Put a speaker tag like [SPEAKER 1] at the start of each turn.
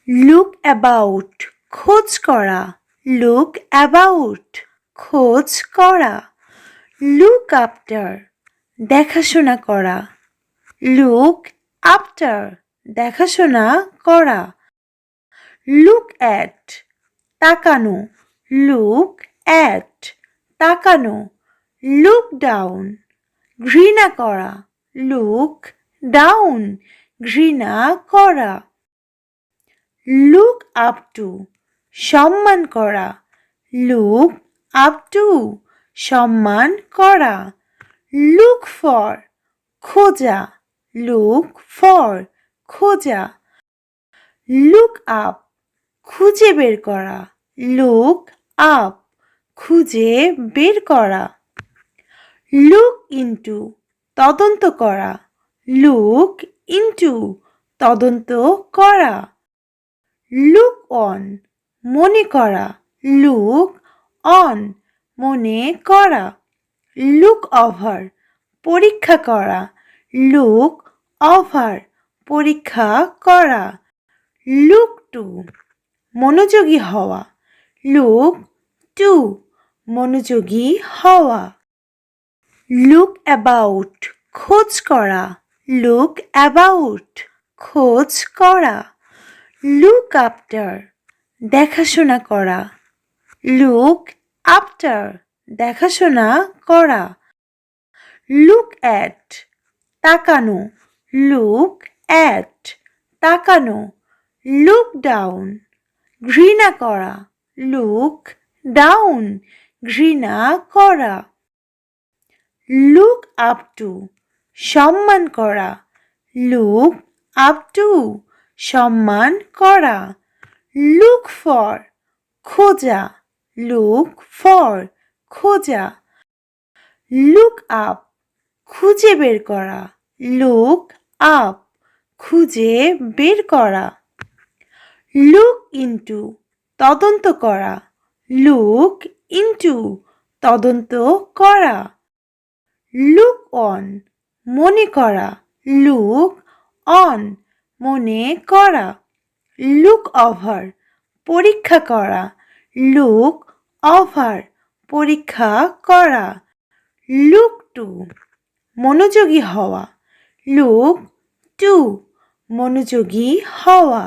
[SPEAKER 1] Look about খোঁজ করা, look about খোঁজ করা। লুক আফটার দেখাশোনা করা, লুক আফটার দেখাশোনা করা। লুক অ্যাট তাকানো, লুক অ্যাট তাকানো। লুক ডাউন ঘৃণা করা, লুক ডাউন ঘৃণা করা। লুক আপ টু সম্মান করা, লুক আপ টু সম্মান করা। লুক ফর খোঁজা, লুক ফর খোঁজা। লুক আপ খুঁজে বের করা, লুক আপ খুঁজে বের করা। লুক ইনটু তদন্ত করা, লুক ইনটু তদন্ত করা। লুক অন মনে করা, লুক অন মনে করা। লুক ওভার পরীক্ষা করা, লুক ওভার পরীক্ষা করা। লুক টু মনোযোগী হওয়া, লুক টু মনোযোগী হওয়া। লুক অ্যাবাউট খোঁজ করা, লুক অ্যাবাউট খোঁজ করা। লুক আফটার দেখাশোনা করা, লুক আফটার দেখাশোনা করা। লুক অ্যাট তাকানো, লুক অ্যাট তাকানো। লুক ডাউন ঘৃণা করা, লুক ডাউন ঘৃণা করা। লুক আপ টু সম্মান করা, লুক আপ টু সম্মান করা। লুক ফর খোঁজা, লুক ফর খোঁজা। লুক আপ খুঁজে বের করা, লুক আপ খুঁজে বের করা। লুক ইনটু তদন্ত করা, লুক ইনটু তদন্ত করা। লুক অন মনে করা, লুক অন মনে করা। লুক ওভার পরীক্ষা করা, লুক ওভার পরীক্ষা করা। লুক টু মনোযোগী হওয়া, লুক টু মনোযোগী হওয়া।